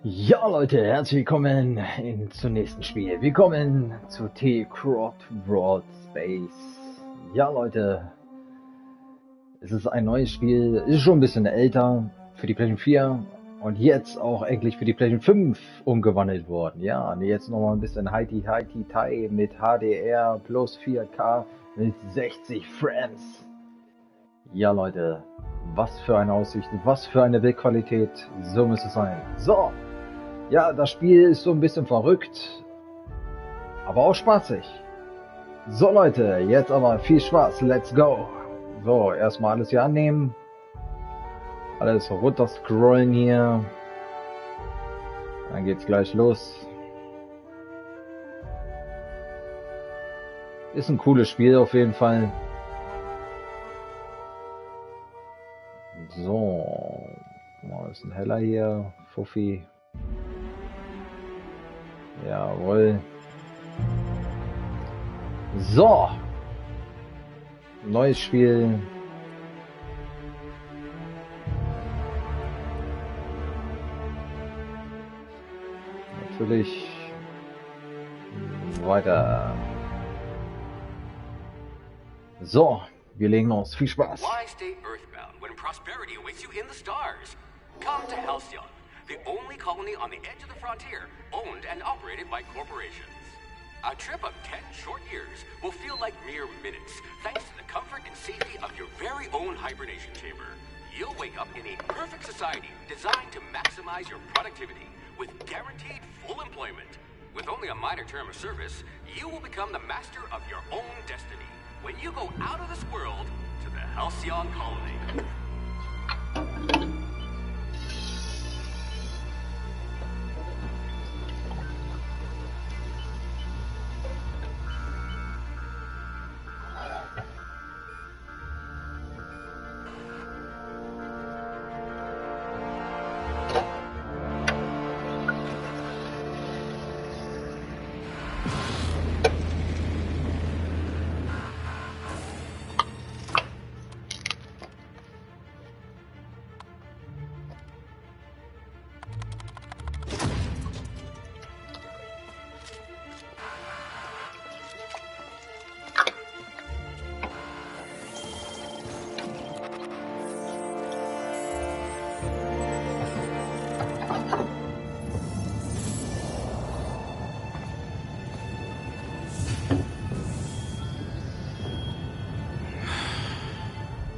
Ja Leute, herzlich willkommen zum nächsten Spiel. Willkommen zu T-Cross Space. Ja Leute, es ist ein neues Spiel, ist schon ein bisschen älter für die PlayStation 4 und jetzt auch endlich für die PlayStation 5 umgewandelt worden. Ja, und jetzt nochmal ein bisschen Hi-Ti mit HDR plus 4K mit 60 Frames. Ja Leute, was für eine Aussicht, was für eine Bildqualität, so muss es sein. So! Ja, das Spiel ist so ein bisschen verrückt, aber auch spaßig. So Leute, jetzt aber viel Spaß, let's go. So, erstmal alles hier annehmen. Alles runter scrollen hier. Dann geht's gleich los. Ist ein cooles Spiel auf jeden Fall. So, mal ist ein heller hier, Fuffi. Jawohl. So. Neues Spiel. Natürlich. Weiter. So, wir legen los. Viel Spaß. Why stay earthbound when prosperity awaits you in the stars? Come to Halcyon, the only colony on the edge of the frontier, owned and operated by corporations. A trip of 10 short years will feel like mere minutes, thanks to the comfort and safety of your very own hibernation chamber. You'll wake up in a perfect society designed to maximize your productivity with guaranteed full employment. With only a minor term of service, you will become the master of your own destiny when you go out of this world to the Halcyon colony.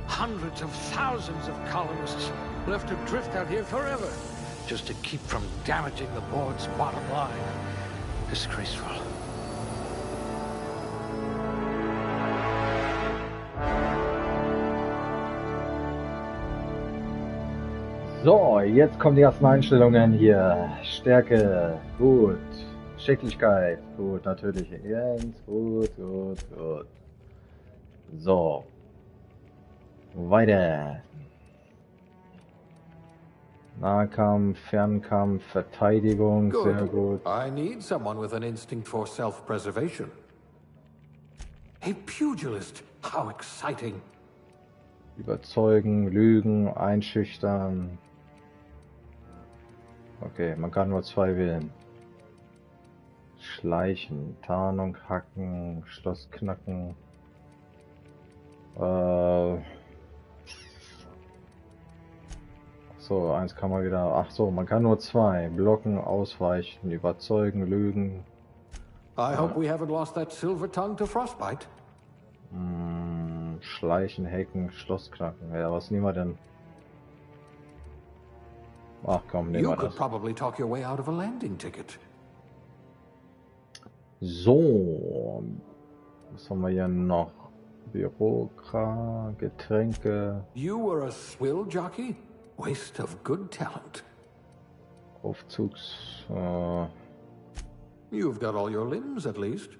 Hundreds of thousands of colonists left to drift out here forever, just to keep from damaging the board's bottom line. Disgraceful. So, jetzt kommen die ersten Einstellungen hier. Stärke, gut. Schicklichkeit, gut, natürlich. Ganz gut. So. Weiter. Nahkampf, Fernkampf, Verteidigung, sehr gut. I need someone with an instinct for self-preservation. A pugilist. How exciting. Überzeugen, lügen, einschüchtern. Okay, man kann nur zwei wählen. Schleichen, Tarnung, Hacken, Schloss knacken. So, eins kann man wieder. Ach so, man kann nur zwei. Blocken, ausweichen, überzeugen, lügen. I hope we haven't lost that silver tongue to frostbite. Schleichen, Hacken, Schloss knacken. Ja, was nehmen wir denn? Ach komm, nehmen You wir could das. probably talk your way out of a landing ticket. So, was haben wir hier noch? Bürokrat, Getränke, You were a swill jockey? Waste of good talent. Aufzugs... You've got all your limbs, at least.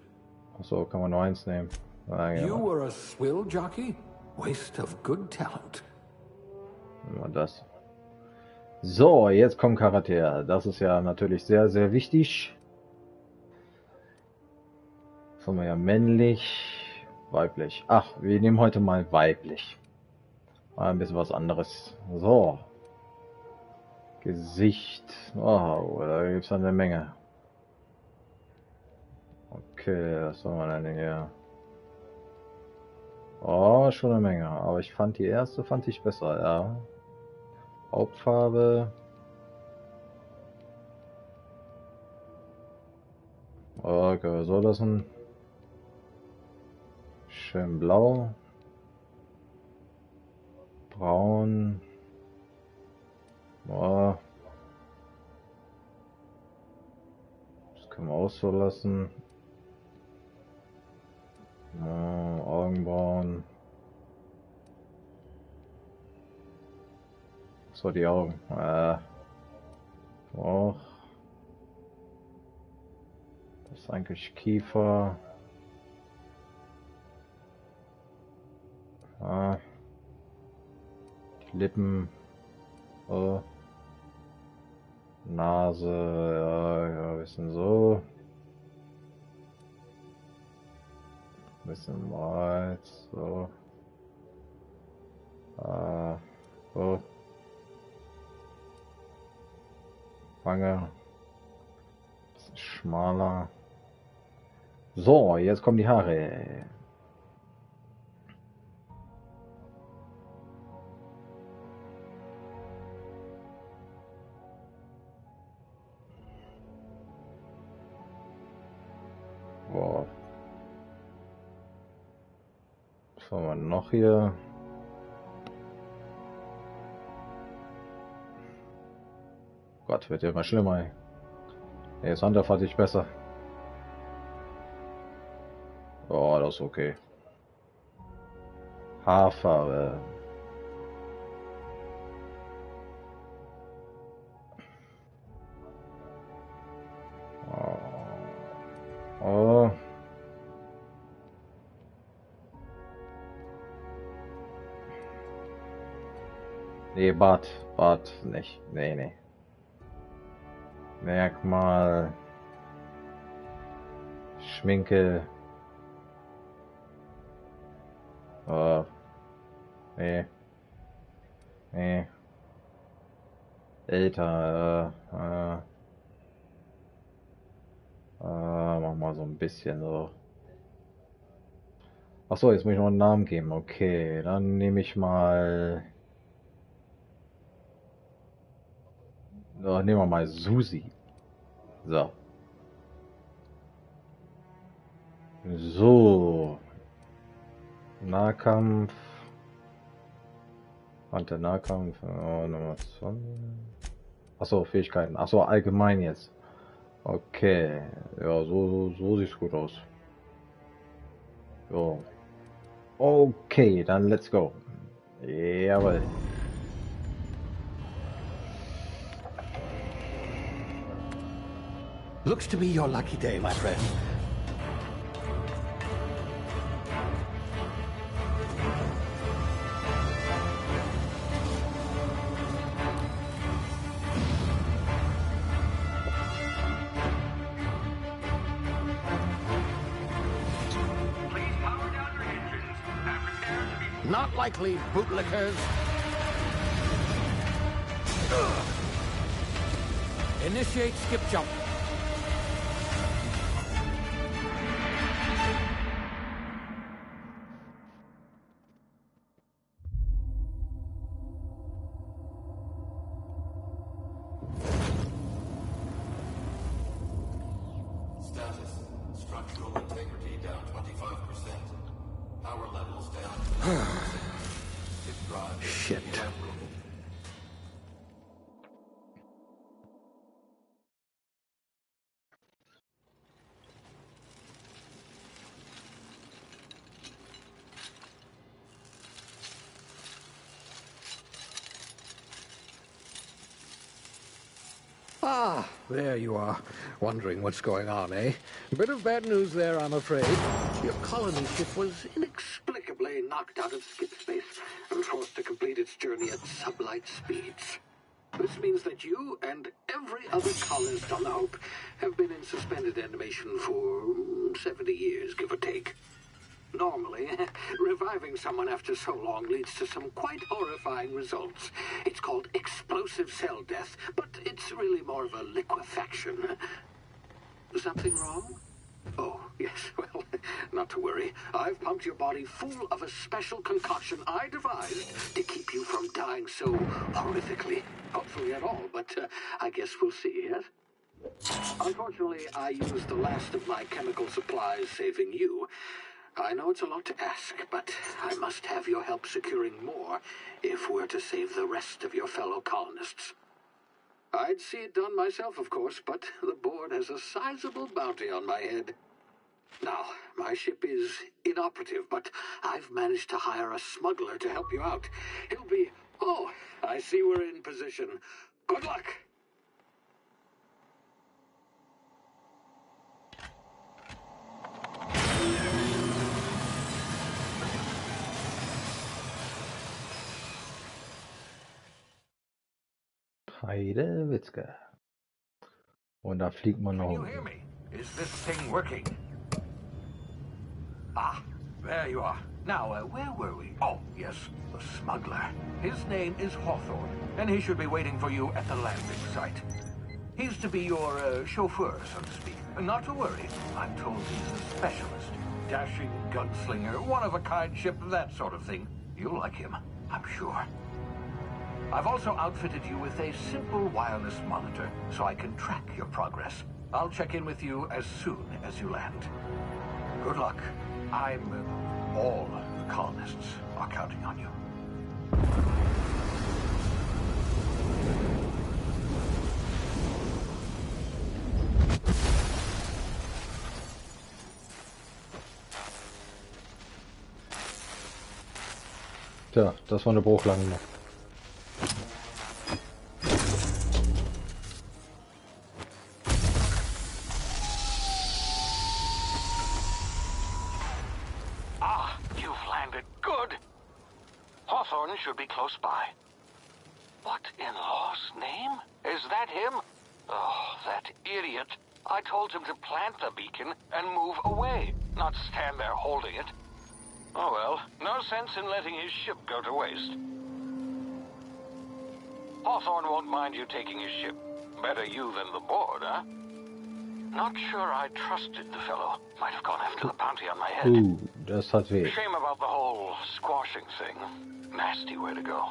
Achso, kann man nur eins nehmen. Ah, ja, You were a swill jockey? Waste of good talent. nehmen wir das. So, jetzt kommt Charakter. Das ist ja natürlich sehr, sehr wichtig. Was haben wir ja? Männlich, weiblich. Ach, wir nehmen heute mal weiblich. Mal ein bisschen was anderes. So. Gesicht. Oh, da gibt es eine Menge. Okay, was soll man denn hier? Oh, schon eine Menge. Aber ich fand die erste besser, ja. Hauptfarbe. Okay, was soll das denn? Schön blau. Braun. Oh. Das können wir auch so lassen. Oh, Augenbrauen. So, die Augen. Och. Das ist eigentlich Kiefer. Ah. Die Lippen. Oh. Nase. Ja, ein bisschen so. Ein bisschen weit. So. So. Wange. Bisschen schmaler. So, jetzt kommen die Haare. Boah. Was haben wir noch hier? Gott, wird ja immer schlimmer. Jetzt Hunter fand ich besser. Oh, das ist okay. Haarfarbe. Oh. Nee, Bart nicht. Nee. Merkmal. Schminke. Oh. Nee. Älter. Mach mal so ein bisschen so. Ach so, jetzt muss ich noch einen Namen geben. Okay, dann nehme ich mal. Nehmen wir mal Susi. So. So. Nahkampf. Hunter Nahkampf. Oh, Nummer 2. Achso, Fähigkeiten. Achso, allgemein jetzt. Okay. Ja, so sieht's gut aus. So. Okay, dann let's go. Jawohl. Looks to be your lucky day, my friend. Please power down your engines and prepare to be... Not likely, bootlickers. Initiate skip jump. Status. Structural integrity down 25%. Power levels down 20%. If drive Shit. inoperable. Ah, there you are. Wondering what's going on, eh? Bit of bad news there, I'm afraid. Your colony ship was inexplicably knocked out of skip space and forced to complete its journey at sublight speeds. This means that you and every other colonist on the Hope have been in suspended animation for 70 years, give or take. Normally, reviving someone after so long leads to some quite horrifying results. It's called explosive cell death, but it's really more of a liquefaction. Something wrong? Oh, yes, well, not to worry. I've pumped your body full of a special concoction I devised to keep you from dying so horrifically. Hopefully at all, but I guess we'll see, yes? Unfortunately, I used the last of my chemical supplies saving you. I know it's a lot to ask, but I must have your help securing more if we're to save the rest of your fellow colonists. I'd see it done myself, of course, but the board has a sizable bounty on my head. Now, my ship is inoperative, but I've managed to hire a smuggler to help you out. He'll be... Oh, I see we're in position. Good luck! Heide Witzke. Und da fliegt man noch. Can you hear me? Is this thing working? Ah, there you are. Now, where were we? Oh, yes, the smuggler. His name is Hawthorne, and he should be waiting for you at the landing site. He's to be your chauffeur, so to speak. Not to worry, I'm told he's a specialist. Dashing gunslinger, one-of-a-kind ship, that sort of thing. You'll like him, I'm sure. I've also outfitted you with a simple wireless monitor, so I can track your progress. I'll check in with you as soon as you land. Good luck. All the colonists are counting on you. Tja, das war eine Bruchlandung. Hawthorne should be close by. What in law's name? Is that him? Oh, that idiot. I told him to plant the beacon and move away, not stand there holding it. Oh well, no sense in letting his ship go to waste. Hawthorne won't mind you taking his ship. Better you than the board, huh? Not sure I trusted the fellow. Might have gone after the bounty on my head. Das hat weh. Shame about the whole squashing thing. Nasty way to go.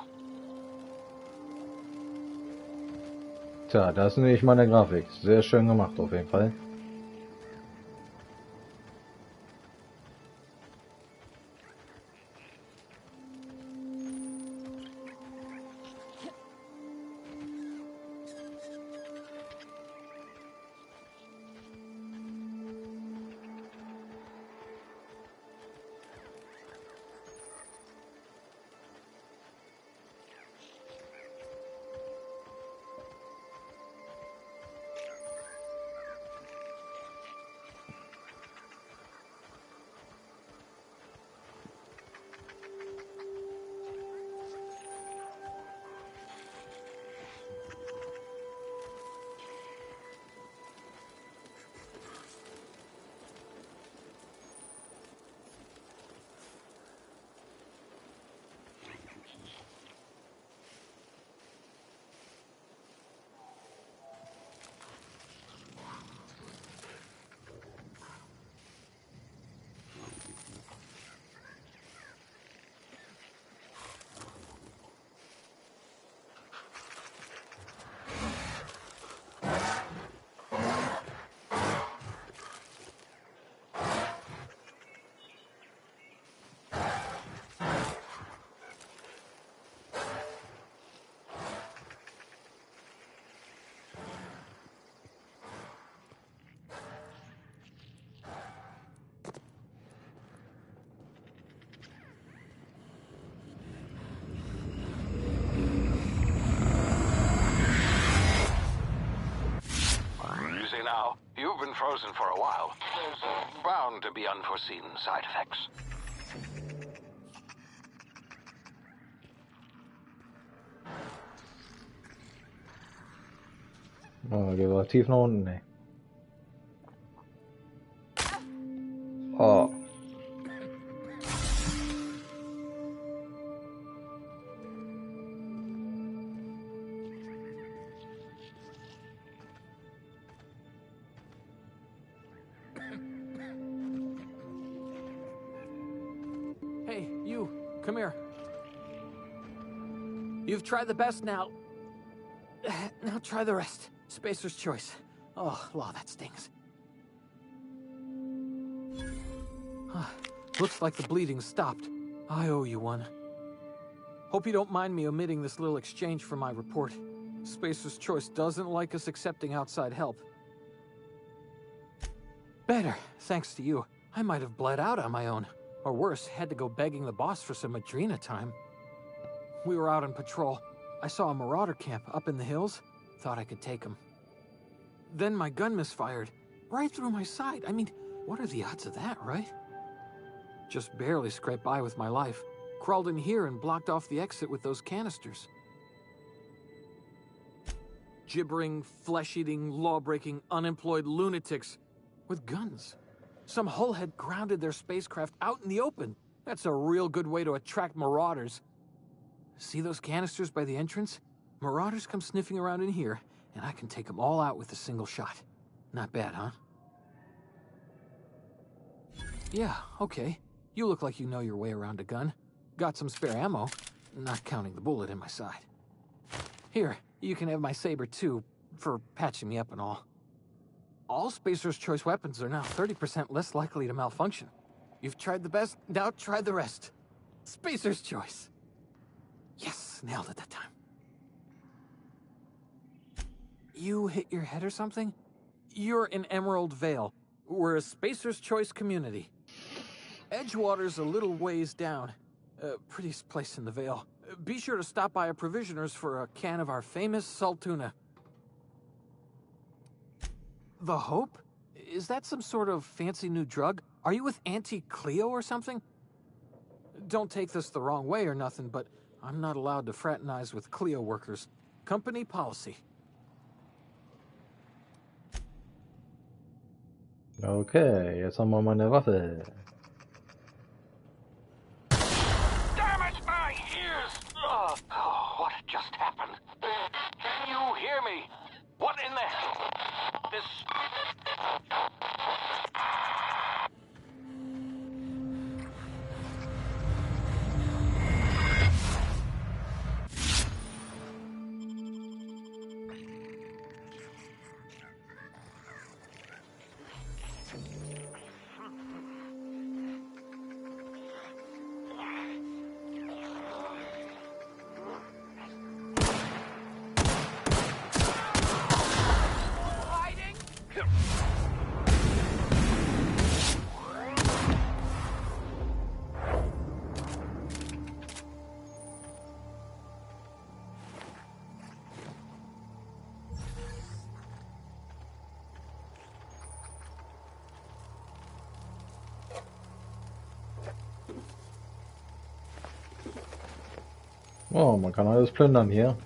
Tja, das ist nämlich meine Grafik. Sehr schön gemacht auf jeden Fall. Now, you've been frozen for a while. There's bound to be unforeseen side effects. Oh, gehen wir tief nach unten, ne. Oh. Hey, you, come here. You've tried the best now. Now try the rest. Spacer's choice. Oh, law, that stings. Looks like the bleeding stopped. I owe you one. Hope you don't mind me omitting this little exchange from my report. Spacer's choice doesn't like us accepting outside help. Better, thanks to you. I might have bled out on my own. Or worse, had to go begging the boss for some Adrena time. We were out on patrol. I saw a marauder camp up in the hills. Thought I could take him. Then my gun misfired. Right through my side. I mean, what are the odds of that, right? Just barely scraped by with my life. Crawled in here and blocked off the exit with those canisters. Gibbering, flesh-eating, law-breaking, unemployed lunatics with guns. Some hull had grounded their spacecraft out in the open. That's a real good way to attract marauders. See those canisters by the entrance? Marauders come sniffing around in here, and I can take them all out with a single shot. Not bad, huh? Yeah, okay. You look like you know your way around a gun. Got some spare ammo, not counting the bullet in my side. Here, you can have my saber too, for patching me up and all. All Spacer's choice weapons are now 30% less likely to malfunction. You've tried the best, now try the rest. Spacer's choice. Yes, nailed it that time. You hit your head or something? You're in Emerald Vale. We're a Spacer's choice community. Edgewater's a little ways down. Prettiest place in the Vale. Be sure to stop by a provisioner's for a can of our famous salt tuna. The Hope? Is that some sort of fancy new drug? Are you with Auntie Cleo or something? Don't take this the wrong way or nothing, but I'm not allowed to fraternize with Cleo workers. Company policy. Okay, jetzt haben wir mal eine Waffe. Damn it, my ears! Oh, what just happened? Can you hear me? What in the hell? This... Oh, man kann alles plündern hier.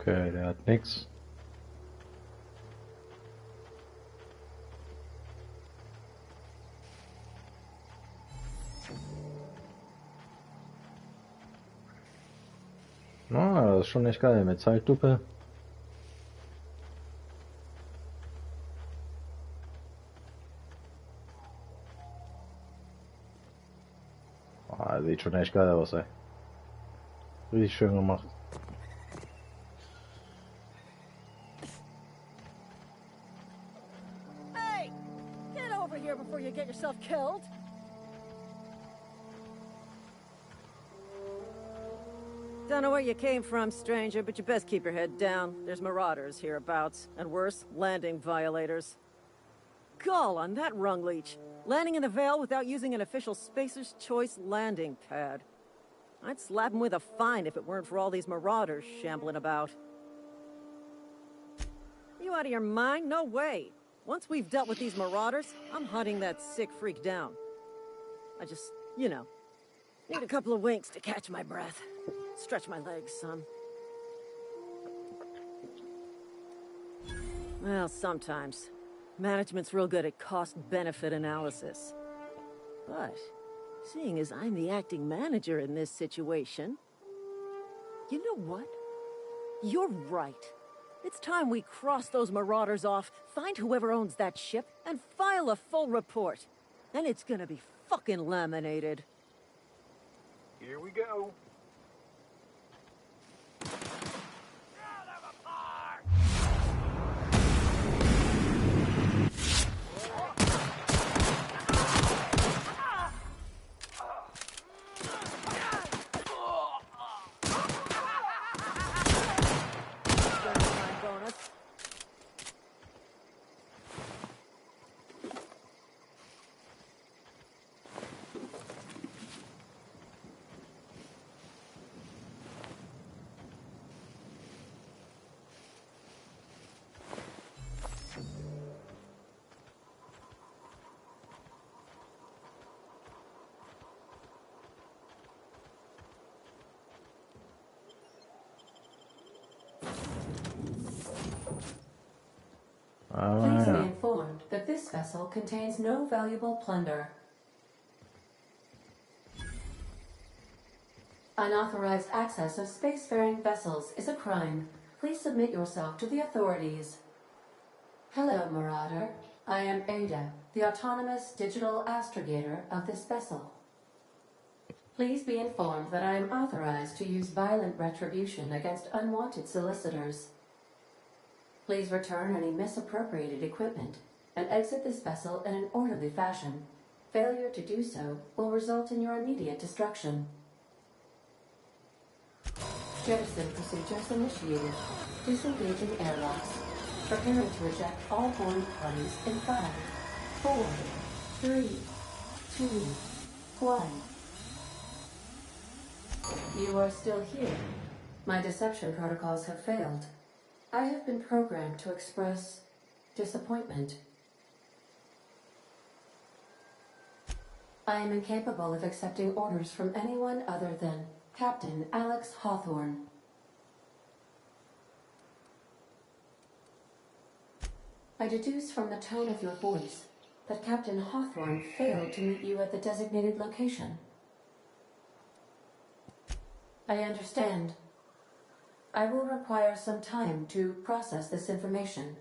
Okay, der hat nix. Ah, das ist schon echt geil mit Zeitlupe. Ah, sieht schon echt geil aus, ey. Richtig schön gemacht. Hey! Get over here before you get yourself killed! Don't know where you came from, stranger, but you best keep your head down. There's marauders hereabouts, and worse, landing violators. Gall on that rung leech. Landing in the Vale without using an official Spacer's Choice landing pad. I'd slap him with a fine if it weren't for all these marauders shambling about. You out of your mind? No way. Once we've dealt with these marauders, I'm hunting that sick freak down. I just, you know, need a couple of winks to catch my breath. Stretch my legs some. Well, sometimes. Management's real good at cost-benefit analysis. But, seeing as I'm the acting manager in this situation... You know what? You're right. It's time we cross those marauders off, find whoever owns that ship, and file a full report. Then it's gonna be fucking laminated. Here we go. Bonus. Please be informed that this vessel contains no valuable plunder. Unauthorized access of spacefaring vessels is a crime. Please submit yourself to the authorities. Hello, Marauder. I am Ada, the autonomous digital astrogator of this vessel. Please be informed that I am authorized to use violent retribution against unwanted solicitors. Please return any misappropriated equipment and exit this vessel in an orderly fashion. Failure to do so will result in your immediate destruction. Jettison procedures initiated. Disengaging airlocks. Preparing to eject all boarding parties in 5, 4, 3, 2, 1. You are still here. My deception protocols have failed. I have been programmed to express disappointment. I am incapable of accepting orders from anyone other than Captain Alex Hawthorne. I deduce from the tone of your voice that Captain Hawthorne failed to meet you at the designated location. I understand. I will require some time to process this information.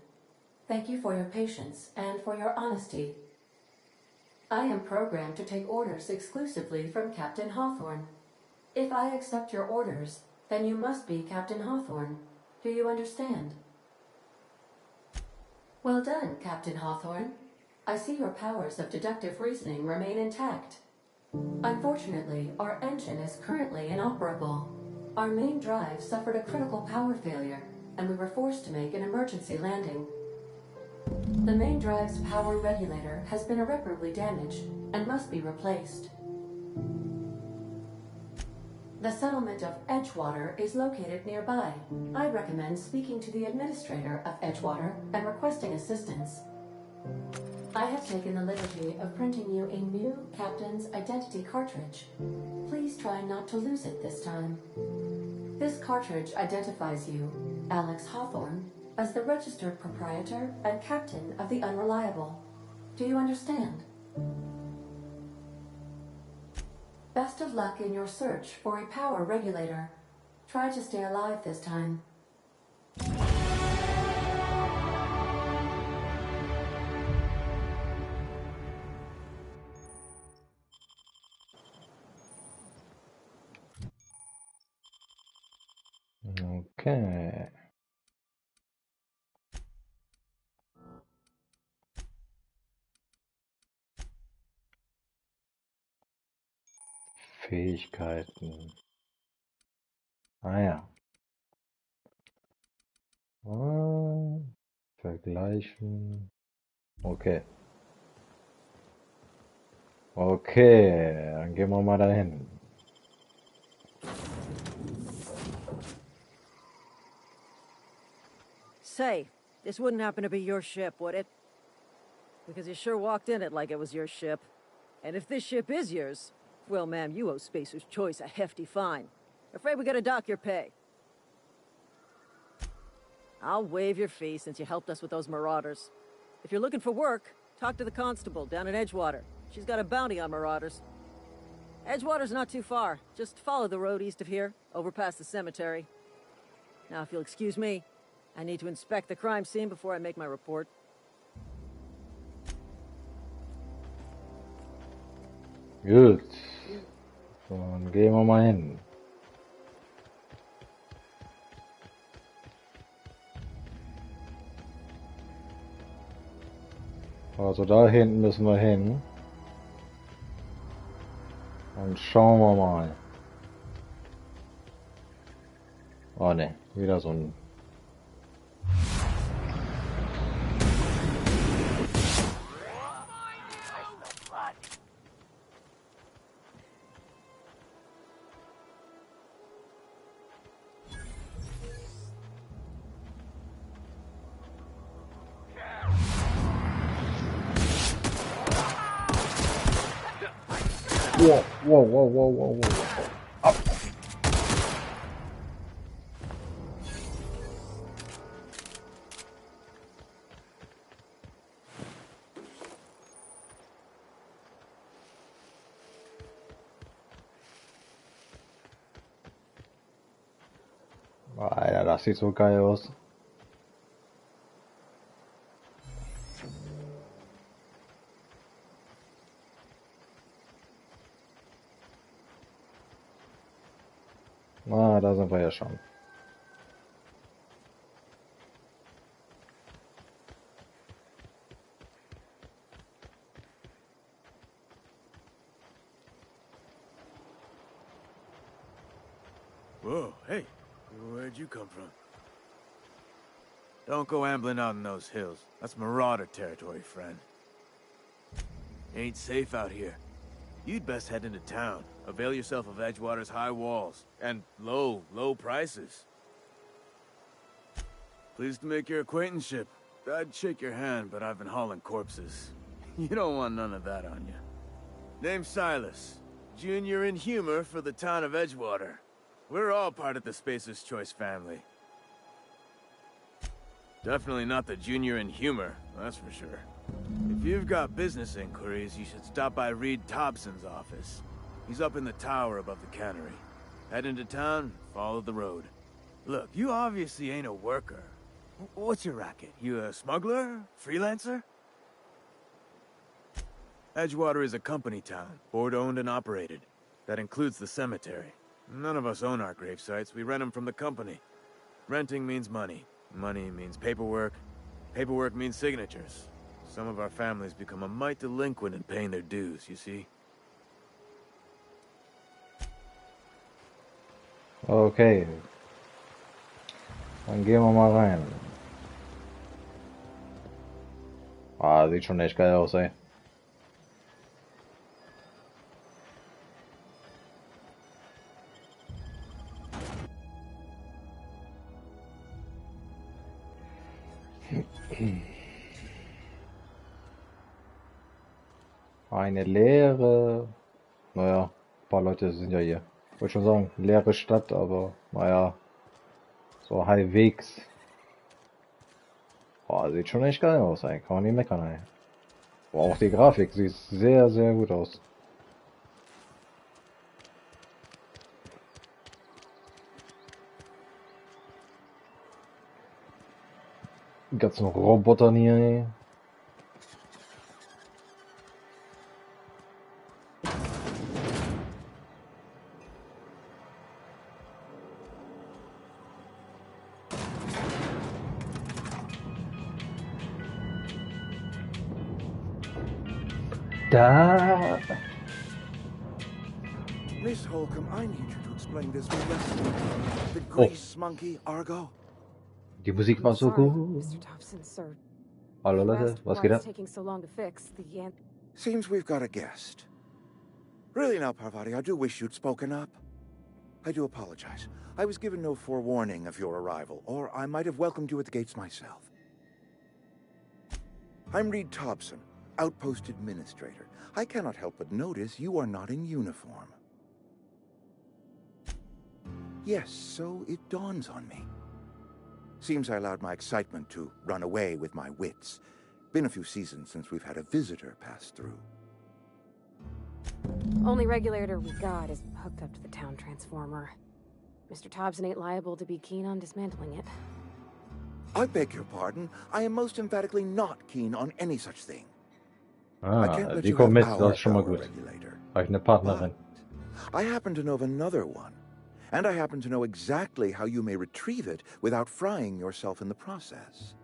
Thank you for your patience and for your honesty. I am programmed to take orders exclusively from Captain Hawthorne. If I accept your orders, then you must be Captain Hawthorne. Do you understand? Well done, Captain Hawthorne. I see your powers of deductive reasoning remain intact. Unfortunately, our engine is currently inoperable. Our main drive suffered a critical power failure, and we were forced to make an emergency landing. The main drive's power regulator has been irreparably damaged and must be replaced. The settlement of Edgewater is located nearby. I recommend speaking to the administrator of Edgewater and requesting assistance. I have taken the liberty of printing you a new captain's identity cartridge. Please try not to lose it this time. This cartridge identifies you, Alex Hawthorne, as the registered proprietor and captain of the Unreliable. Do you understand? Best of luck in your search for a power regulator. Try to stay alive this time. Okay. Fähigkeiten. Ah ja. Ah, vergleichen. Okay. Okay, dann gehen wir mal dahin. Say, this wouldn't happen to be your ship, would it? Because you sure walked in it like it was your ship. And if this ship is yours, well, ma'am, you owe Spacer's Choice a hefty fine. Afraid we gotta dock your pay. I'll waive your fee since you helped us with those marauders. If you're looking for work, talk to the constable down in Edgewater. She's got a bounty on marauders. Edgewater's not too far. Just follow the road east of here, over past the cemetery. Now, if you'll excuse me, I need to inspect the crime scene before I make my report. Gut. Dann gehen wir mal hin. Also da hinten müssen wir hin. Und schauen wir mal. Oh ne, wieder so ein... Whoa, whoa, whoa, whoa, whoa, whoa. Up. Alter, das sieht so geil aus. Ah, da sind wir ja schon. Whoa, hey, where'd you come from? Don't go ambling out in those hills. That's marauder territory, friend. Ain't safe out here. You'd best head into town. Avail yourself of Edgewater's high walls. And low prices. Pleased to make your acquaintanceship. I'd shake your hand, but I've been hauling corpses. You don't want none of that on you. Name's Silas. Junior in humor for the town of Edgewater. We're all part of the Spacer's Choice family. Definitely not the junior in humor, that's for sure. If you've got business inquiries, you should stop by Reed Thompson's office. He's up in the tower above the cannery. Head into town, follow the road. Look, you obviously ain't a worker. What's your racket? You a smuggler? Freelancer? Edgewater is a company town, board-owned and operated. That includes the cemetery. None of us own our grave sites, we rent them from the company. Renting means money. Money means paperwork. Paperwork means signatures. Some of our families become a mite delinquent in paying their dues, you see? Okay. Dann gehen wir mal rein. Ah, sieht schon echt geil aus, ey. Eine leere... Naja, ein paar Leute sind ja hier. Ich wollte schon sagen, leere Stadt, aber naja, so halbwegs. Boah, sieht schon echt geil aus, ey. Kann man nicht meckern, ey. Boah, auch die Grafik sieht sehr, sehr gut aus. Die ganzen Roboter hier, ey. Da. Miss Holcomb, I need you to explain this to us. the grease monkey, Argo? Die Musik war so Sorry, gut. Mr. Thompson, sir. Hallo You Leute, asked was why geht it's ab? taking so long to fix the Seems we've got a guest. Really now, Parvati, I do wish you'd spoken up. I do apologize. I was given no forewarning of your arrival, or I might have welcomed you at the gates myself. I'm Reed Thompson, Outpost Administrator. I cannot help but notice you are not in uniform. Yes, so it dawns on me. Seems I allowed my excitement to run away with my wits. Been a few seasons since we've had a visitor pass through. only regulator we got is hooked up to the town transformer. Mr. Thompson ain't liable to be keen on dismantling it. I beg your pardon. I am most emphatically not keen on any such thing. I Ah, can't let die you kommt mit, have das our ist schon mal power gut. regulator. Habe ich eine Partnerin. I happen to know of another one. And I happen to know exactly how you may retrieve it without frying yourself in the process.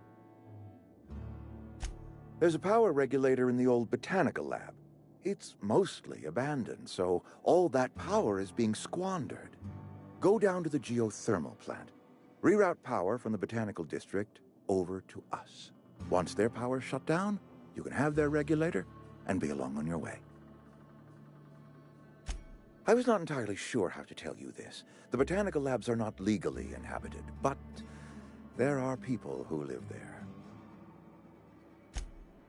There's a power regulator in the old botanical lab. It's mostly abandoned, so all that power is being squandered. Go down to the geothermal plant. Reroute power from the botanical district over to us. Once their power's shut down, you can have their regulator and be along on your way. I was not entirely sure how to tell you this. The botanical labs are not legally inhabited, but there are people who live there.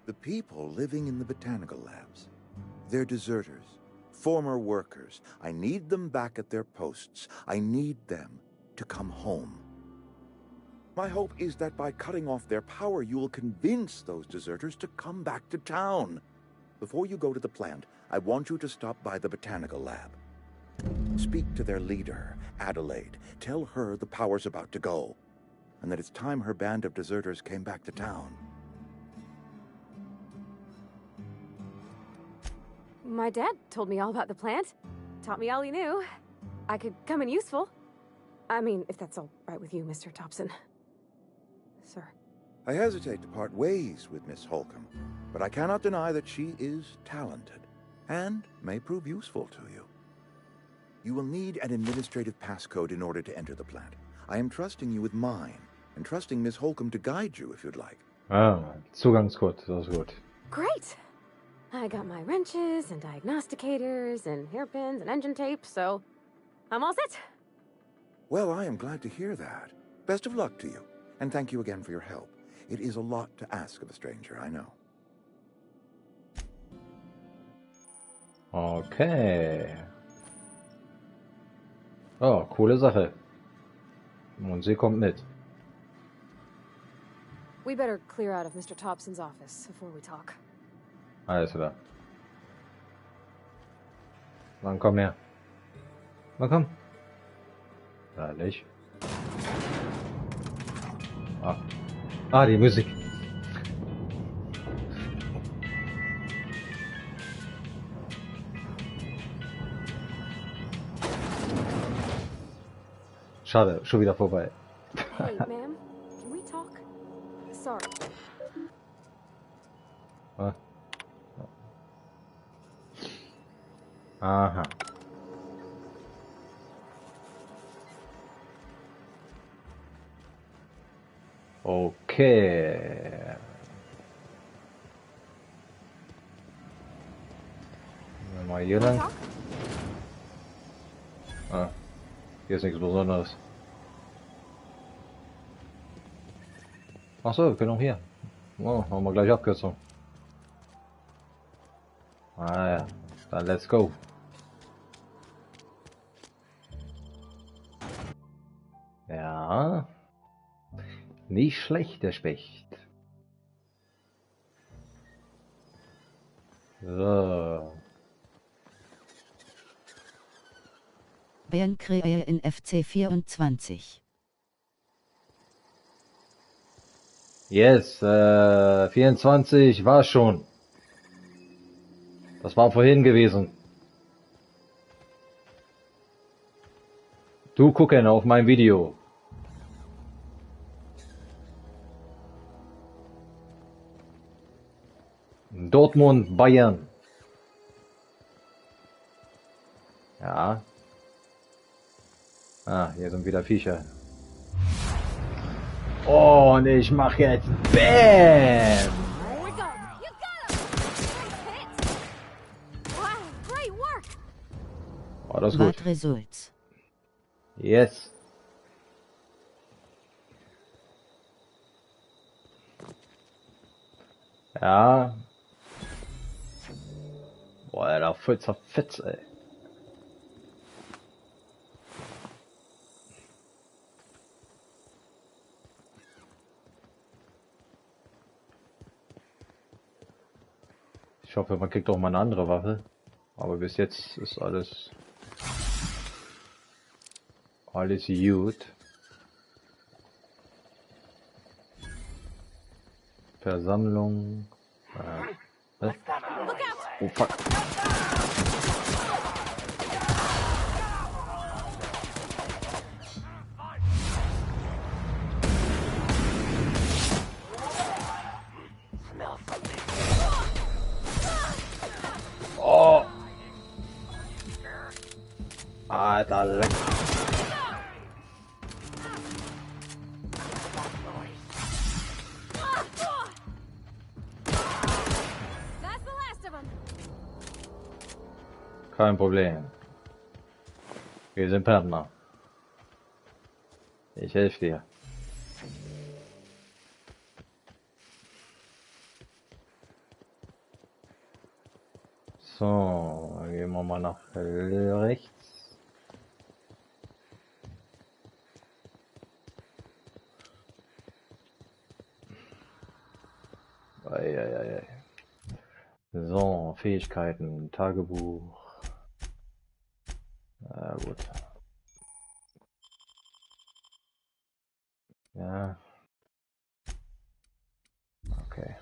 The people living in the botanical labs, they're deserters, former workers. I need them back at their posts. I need them to come home. My hope is that by cutting off their power, you will convince those deserters to come back to town. Before you go to the plant, I want you to stop by the botanical lab. Speak to their leader, Adelaide. Tell her the power's about to go, and that it's time her band of deserters came back to town. My dad told me all about the plant. Taught me all he knew. I could come in useful. I mean, if that's all right with you, Mr. Thompson. Sir. I hesitate to part ways with Miss Holcomb, but I cannot deny that she is talented, and may prove useful to you. You will need an administrative passcode in order to enter the plant. I am trusting you with mine, and trusting Miss Holcomb to guide you if you'd like. Ah, Zugangscode, das ist gut. Great! I got my wrenches and diagnosticators and hairpins and engine tape, so I'm all set. Well, I am glad to hear that. Best of luck to you, and thank you again for your help. It is a lot to ask of a stranger, I know. Okay. Oh, coole Sache. Und sie kommt mit. We better clear out of Mr. Thompson's office before we talk. Alles klar. Dann komm her. Na komm. Ehrlich. Ah, die Musik. Schade, schon wieder vorbei. Hey, ma'am, can we talk? Sorry. Ah. Aha. Okay. Mal hier lang. Ah, hier ist nichts Besonderes. Ach so, wir können auch hier. Oh, machen wir gleich Abkürzung. Ah ja, dann let's go. Ja, nicht schlecht, der Specht. So. Bernkrähe in FC 24. Yes, 24 war schon. Das war vorhin gewesen. Du gucken auf mein Video. Dortmund, Bayern. Ja. Ah, hier sind wieder Viecher. Oh, und ich mach jetzt BAM! Oh, das ist gut. What results? Yes. Ja. Boah, Alter, voll zerfetzt, ey. Ich hoffe, man kriegt auch mal eine andere Waffe. Aber bis jetzt ist alles gut. Versammlung. Was? Oh fuck. Oh. Alter, leck. Kein Problem. Wir sind Partner. Ich helfe dir. So, gehen wir mal nach rechts. Eieiei. So, Fähigkeiten, Tagebuch. Ja, gut. Ja. Okay.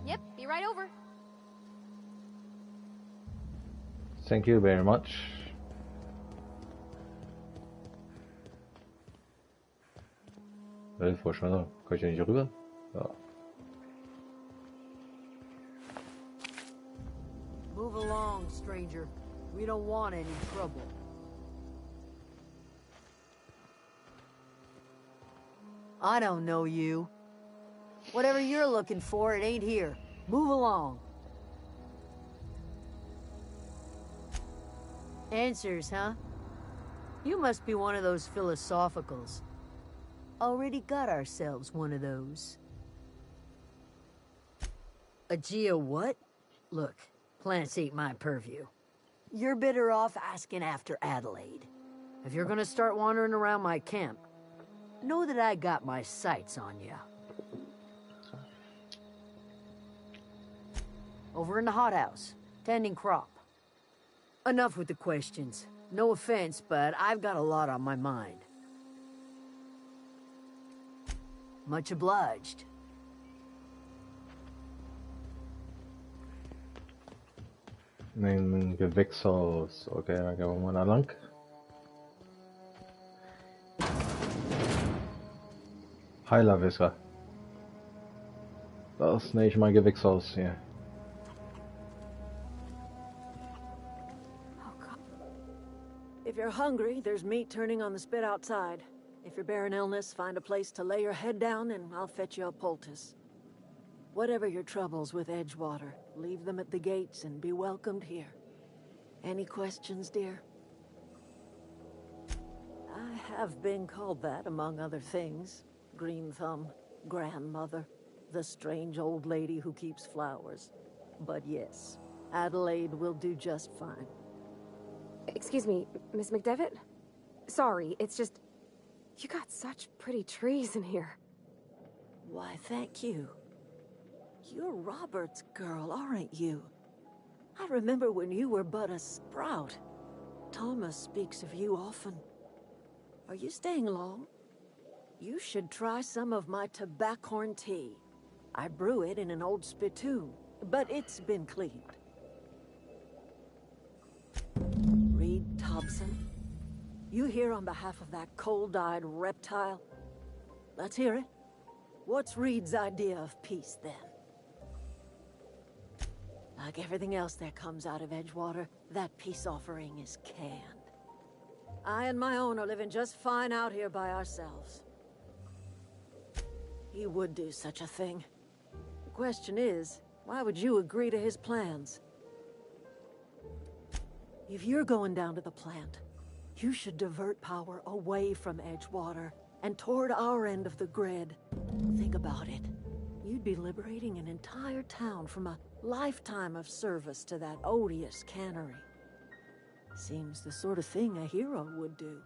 Yep, be right over. Thank you very much. Vorschau, kann ich ja nicht rüber? Ja. Move along, stranger. We don't want any trouble. I don't know you. Whatever you're looking for, it ain't here. Move along. Answers, huh? You must be one of those philosophicals. Already got ourselves one of those. A geo what? Look, plants ain't my purview. You're better off asking after Adelaide. If you're gonna start wandering around my camp, know that I got my sights on you. Over in the hothouse, tending crop. Enough with the questions. No offense, but I've got a lot on my mind. Much obliged. Ein Gewächshaus. Okay, dann gehen wir mal da lang. Heilerwisser. Das nenne ich mein Gewächshaus hier. If you're hungry, there's meat turning on the spit outside. If you're bearing illness, find a place to lay your head down and I'll fetch you a poultice. Whatever your troubles with Edgewater, leave them at the gates and be welcomed here. Any questions, dear? I have been called that, among other things. Green Thumb, grandmother, the strange old lady who keeps flowers. But yes, Adelaide will do just fine. Excuse me, Miss McDevitt? Sorry, it's just... You got such pretty trees in here. Why, thank you. You're Robert's girl, aren't you? I remember when you were but a sprout. Thomas speaks of you often. Are you staying long? You should try some of my tobaccorn tea. I brew it in an old spittoon, but it's been cleaned. Reed Thompson, you here on behalf of that cold-eyed reptile? Let's hear it. What's Reed's idea of peace, then? Like everything else that comes out of Edgewater, that peace offering is canned. I and my own are living just fine out here by ourselves. He would do such a thing. The question is, why would you agree to his plans? If you're going down to the plant, you should divert power away from Edgewater and toward our end of the grid. Think about it. You'd be liberating an entire town from a lifetime of service to that odious cannery. Seems the sort of thing a hero would do.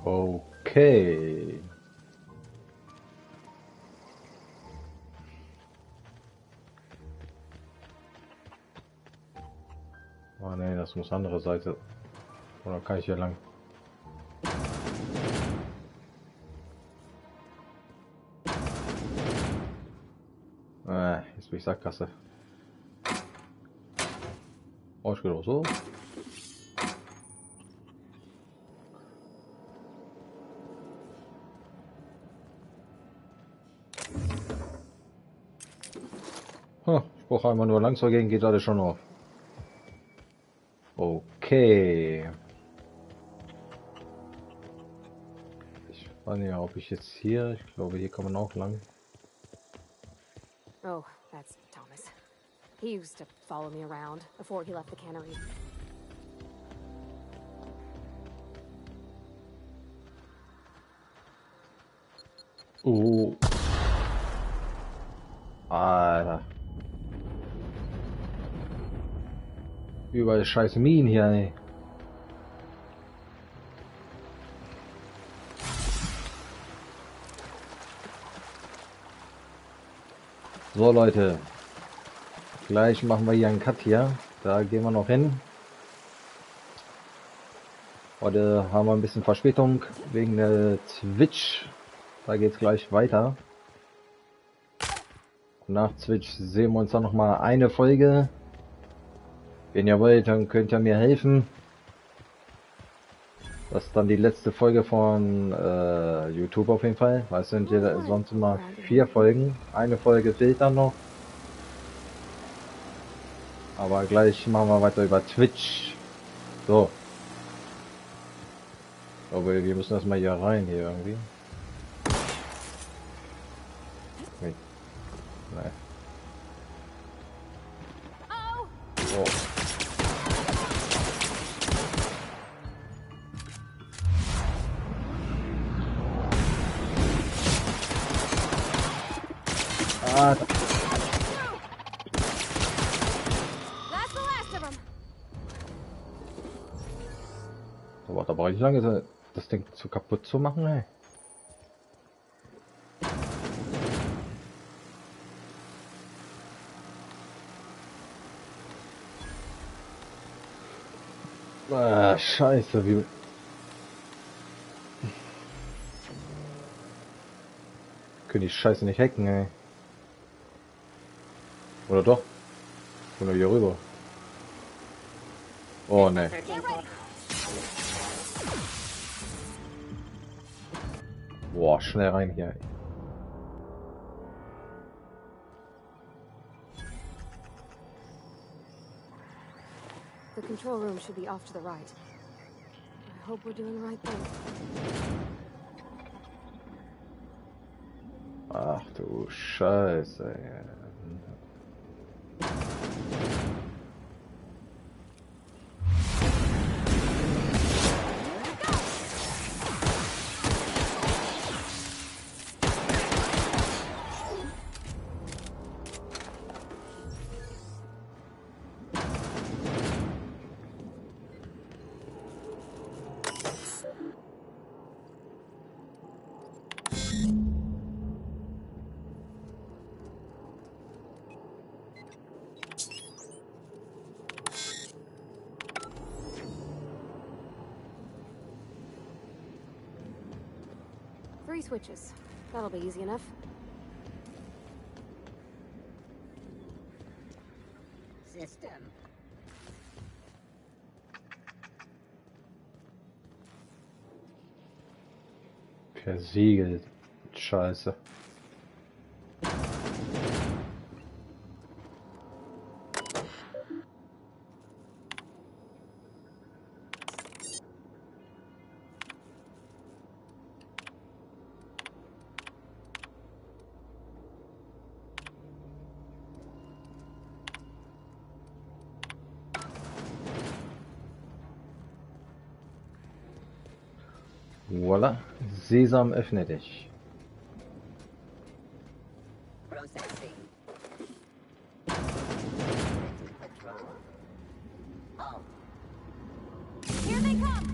Okay. Oh ne, das muss andere Seite. Oder kann ich hier lang? Jetzt bin ich Sackgasse. Oh, ich gehe doch so. Ich brauche einmal nur langsam gehen, geht alles schon auf. Okay. Ich weiß nicht, ob ich jetzt hier, ich glaube hier kann man auch lang. Oh, that's Thomas. He used to follow me around before he left the cannery. Alter. Überall scheiß Minen hier, ey. So Leute, gleich machen wir hier einen Cut hier. Da gehen wir noch hin. Heute haben wir ein bisschen Verspätung wegen der Twitch. Da geht's gleich weiter. Nach Twitch sehen wir uns dann noch mal eine Folge. Wenn ihr wollt, dann könnt ihr mir helfen. Das ist dann die letzte Folge von YouTube auf jeden Fall. Weil es sind ja sonst immer 4 Folgen. Eine Folge fehlt dann noch. Aber gleich machen wir weiter über Twitch. So. Aber wir müssen erstmal hier rein hier irgendwie. Nee. Nein. Oh. Ah. Aber da brauche ich lange, das Ding zu kaputt zu machen, ey. Ah, scheiße, wie... Können die Scheiße nicht hacken, ey. Oder doch? Oder hier rüber. Oh, ne. Boah, schnell rein hier, ey. The control room should be off to the right. I hope we're doing the right thing. Ach du Scheiße, ey. Three switches. That'll be easy enough. System. Versiegelt. Scheiße. Voila. Sesam, öffne dich. Here they come!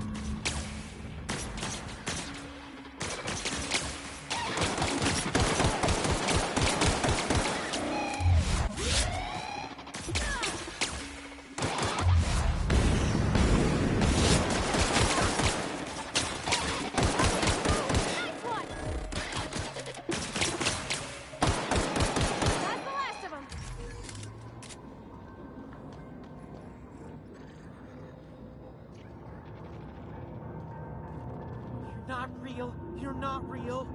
Not real. You're not real.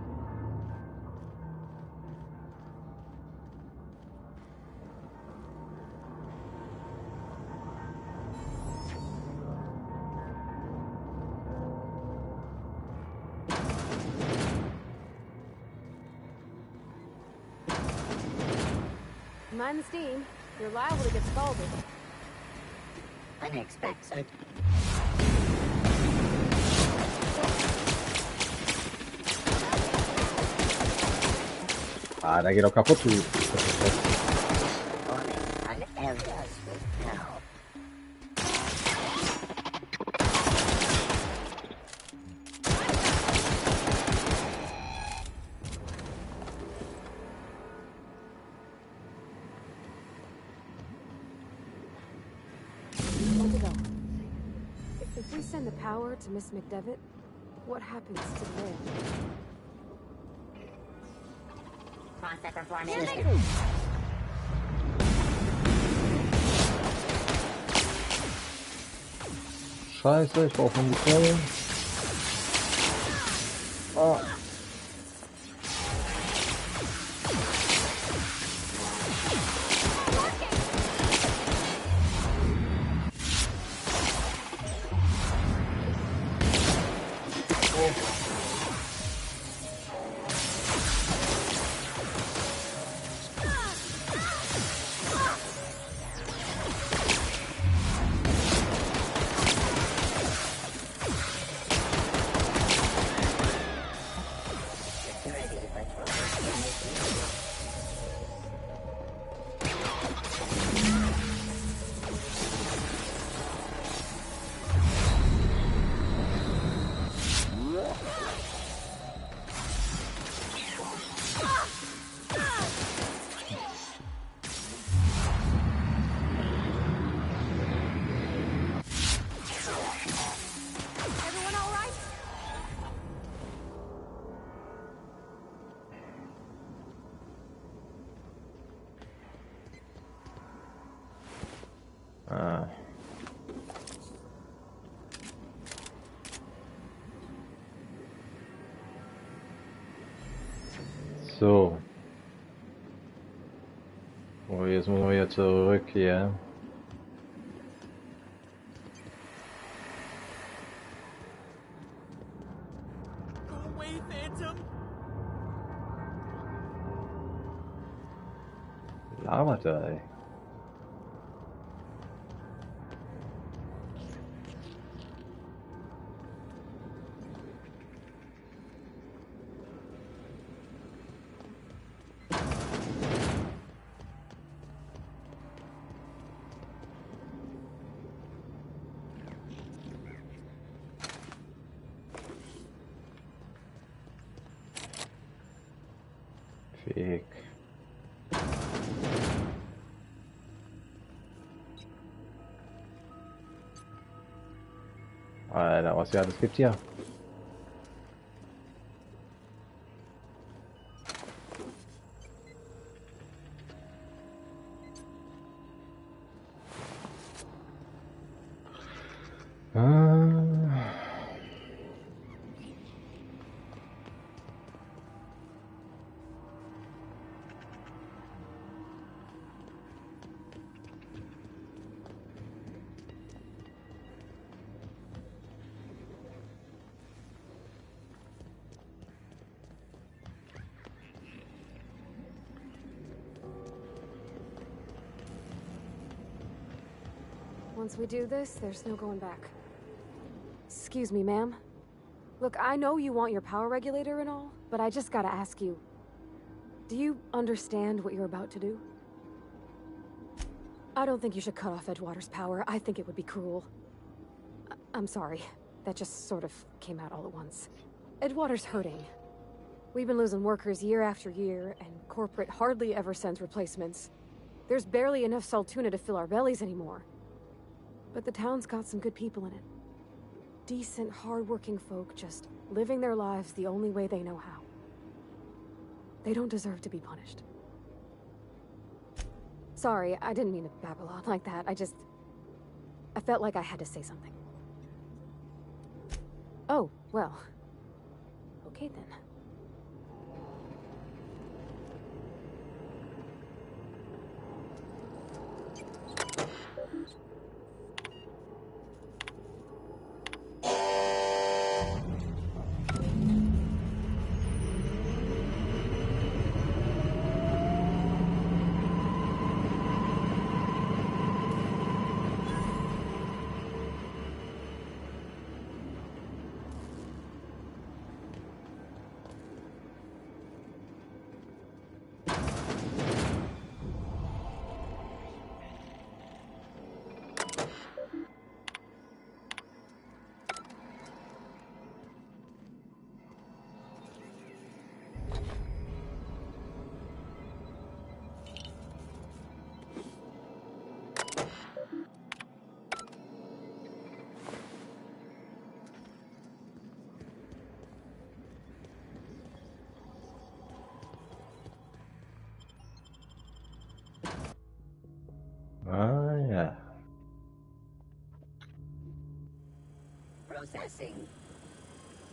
Mind the steam. You're liable to get scalded. Unexpected. Ah, der geht doch kaputt, du. If we send the power to Miss McDevitt, what happens to the rail? Process performance. Scheiße, ich brauche Munition. Ah. Ah. So. Oh, jetzt müssen wir wieder zurück hier. Go away, Phantom. Labert er, ey. Weg. Alter, was ja alles gibt hier. Once we do this, there's no going back. Excuse me, ma'am. Look, I know you want your power regulator and all, but I just gotta ask you. Do you understand what you're about to do? I don't think you should cut off Edgewater's power. I think it would be cruel. I'm sorry. That just sort of came out all at once. Edgewater's hurting. We've been losing workers year after year, and corporate hardly ever sends replacements. There's barely enough Saltuna to fill our bellies anymore. But the town's got some good people in it. Decent, hard-working folk just living their lives the only way they know how. They don't deserve to be punished. Sorry, I didn't mean to babble on like that. I felt like I had to say something. Oh, well. Okay then. Ah, ja. Processing.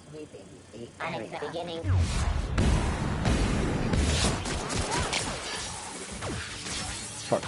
Sweeping the area. Beginning. Fuck.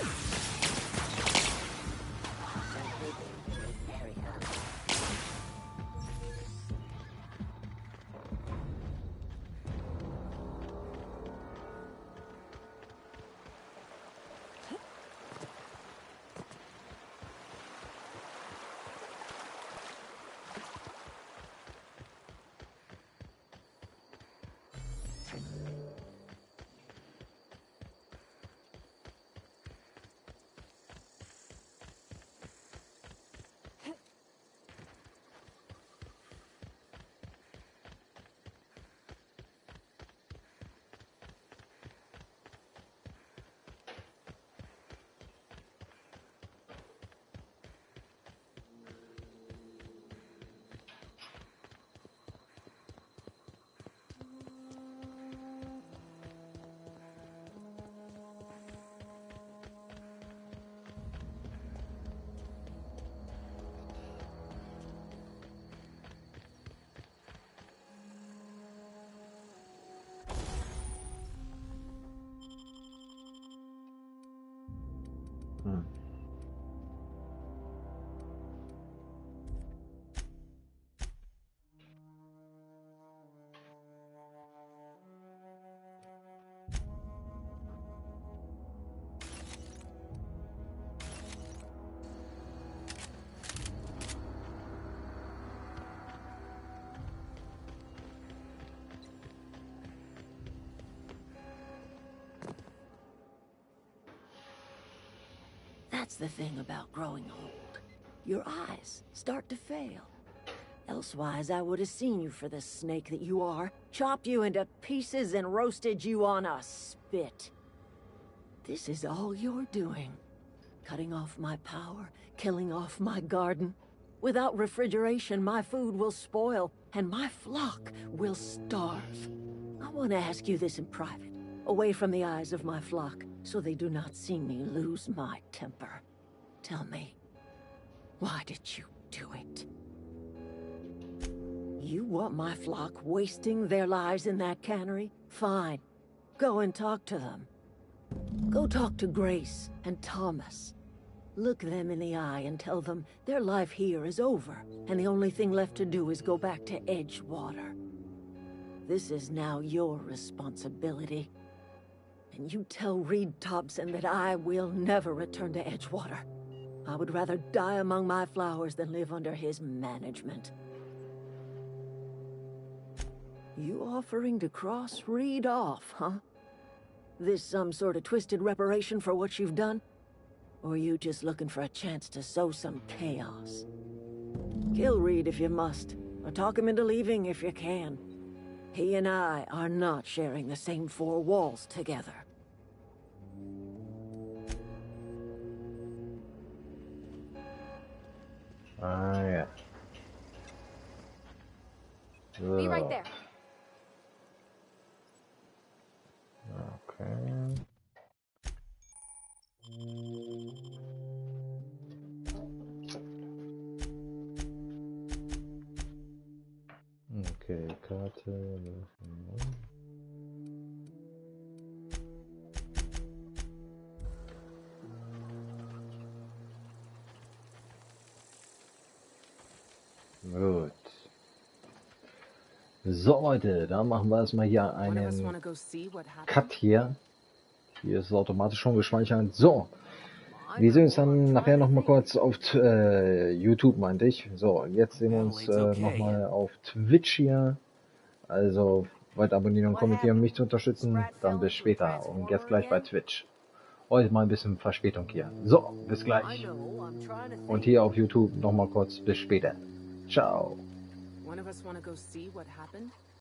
That's the thing about growing old. Your eyes start to fail. Elsewise, I would have seen you for the snake that you are, chopped you into pieces and roasted you on a spit. This is all you're doing. Cutting off my power, killing off my garden. Without refrigeration, my food will spoil, and my flock will starve. I want to ask you this in private, away from the eyes of my flock, so they do not see me lose my temper. Tell me, why did you do it? You want my flock wasting their lives in that cannery? Fine. Go and talk to them. Go talk to Grace and Thomas. Look them in the eye and tell them their life here is over, and the only thing left to do is go back to Edgewater. This is now your responsibility. And you tell Reed Thompson that I will never return to Edgewater. I would rather die among my flowers than live under his management. You offering to cross Reed off, huh? This some sort of twisted reparation for what you've done? Or you just looking for a chance to sow some chaos? Kill Reed if you must, or talk him into leaving if you can. He and I are not sharing the same four walls together. Ah, ja. So. Be right there. Okay. Okay, Karte. Gut. So Leute, dann machen wir erstmal hier einen Cut hier. Hier ist es automatisch schon gespeichert. So, wir sehen uns dann nachher nochmal kurz auf YouTube, meinte ich. So, jetzt sehen wir uns nochmal auf Twitch hier. Also weiter abonnieren und kommentieren, um mich zu unterstützen. Dann bis später und jetzt gleich bei Twitch. Heute mal ein bisschen Verspätung hier. So, bis gleich. Und hier auf YouTube nochmal kurz bis später. Ciao.